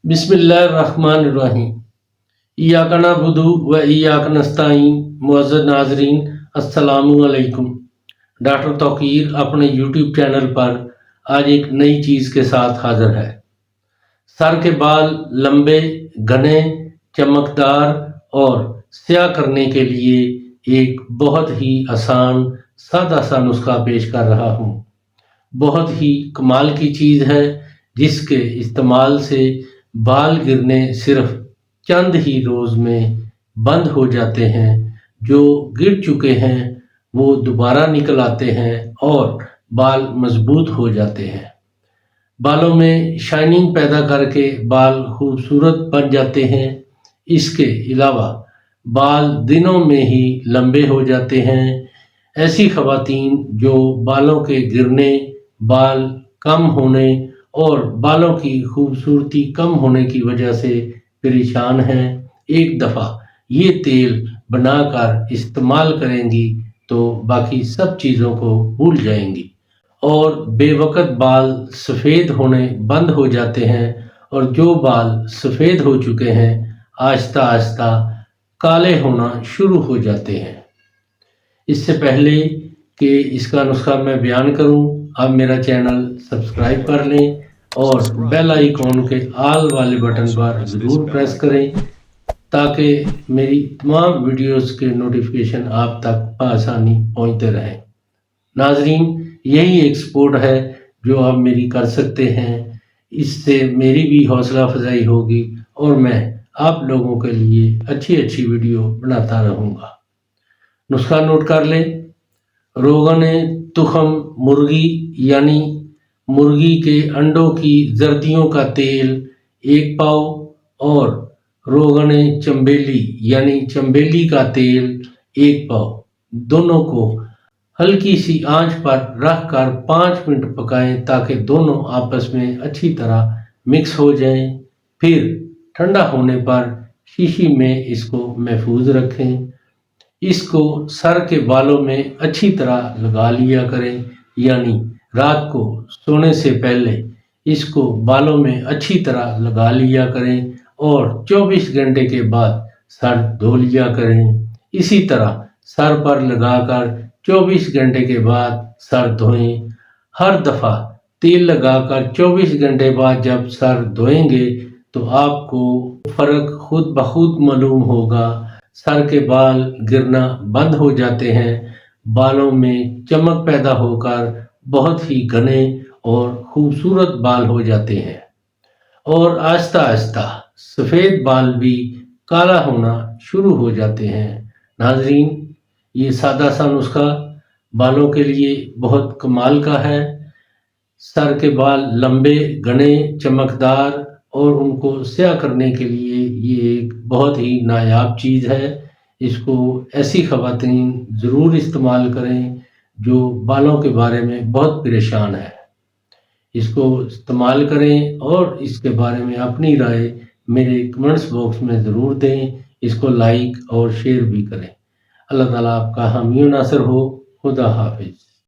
बिस्मिल्लाहिर्रहमानिर्रहीम। इय्याका नअबुदु व इय्याका नस्तईन। मुअज़्ज़ज़ नाज़रीन, अस्सलामु अलैकुम। डॉक्टर तौकीर अपने यूट्यूब चैनल पर आज एक नई चीज़ के साथ हाज़िर है। सर के बाल लंबे, घने, चमकदार और स्याह करने के लिए एक बहुत ही आसान सादा सा नुस्खा पेश कर रहा हूँ। बहुत ही कमाल की चीज़ है जिसके इस्तेमाल से बाल गिरने सिर्फ चंद ही रोज़ में बंद हो जाते हैं। जो गिर चुके हैं वो दोबारा निकल आते हैं और बाल मजबूत हो जाते हैं। बालों में शाइनिंग पैदा करके बाल खूबसूरत बन जाते हैं। इसके अलावा बाल दिनों में ही लंबे हो जाते हैं। ऐसी ख़वातीन जो बालों के गिरने, बाल कम होने और बालों की खूबसूरती कम होने की वजह से परेशान हैं, एक दफ़ा ये तेल बनाकर इस्तेमाल करेंगी तो बाकी सब चीज़ों को भूल जाएंगी और बेवक़्त बाल सफ़ेद होने बंद हो जाते हैं और जो बाल सफ़ेद हो चुके हैं आहिस्ता आहिस्ता काले होना शुरू हो जाते हैं। इससे पहले कि इसका नुस्खा मैं बयान करूं, आप मेरा चैनल सब्सक्राइब कर लें और बेल आइकॉन के आल वाले बटन पर ज़रूर प्रेस करें ताकि मेरी तमाम वीडियोस के नोटिफिकेशन आप तक बआसानी पहुंचते रहें। नाजरीन, यही एक सपोर्ट है जो आप मेरी कर सकते हैं। इससे मेरी भी हौसला अफजाई होगी और मैं आप लोगों के लिए अच्छी अच्छी वीडियो बनाता रहूँगा। नुस्खा नोट कर लें। रोगन तुखम मुर्गी यानी मुर्गी के अंडों की जर्दियों का तेल 1 पाव और रोगन चंबेली यानी चंबेली का तेल 1 पाव, दोनों को हल्की सी आंच पर रखकर 5 मिनट पकाएं ताकि दोनों आपस में अच्छी तरह मिक्स हो जाएं। फिर ठंडा होने पर शीशी में इसको महफूज रखें। इसको सर के बालों में अच्छी तरह लगा लिया करें, यानी रात को सोने से पहले इसको बालों में अच्छी तरह लगा लिया करें और 24 घंटे के बाद सर धो लिया करें। इसी तरह सर पर लगाकर 24 घंटे के बाद सर धोएं। हर दफ़ा तेल लगाकर 24 घंटे बाद जब सर धोएंगे तो आपको फ़र्क खुद ब खुद मालूम होगा। सर के बाल गिरना बंद हो जाते हैं, बालों में चमक पैदा होकर बहुत ही घने और खूबसूरत बाल हो जाते हैं और आहिस्ता आहिस्ता सफ़ेद बाल भी काला होना शुरू हो जाते हैं। नाजरीन, ये सादा सा नुस्खा बालों के लिए बहुत कमाल का है। सर के बाल लंबे, घने, चमकदार और उनको स्याह करने के लिए ये एक बहुत ही नायाब चीज़ है। इसको ऐसी ख़वातीन ज़रूर इस्तेमाल करें जो बालों के बारे में बहुत परेशान है। इसको इस्तेमाल करें और इसके बारे में अपनी राय मेरे कमेंट्स बॉक्स में ज़रूर दें। इसको लाइक और शेयर भी करें। अल्लाह ताला आपका हामी नासर हो। खुदा हाफिज़।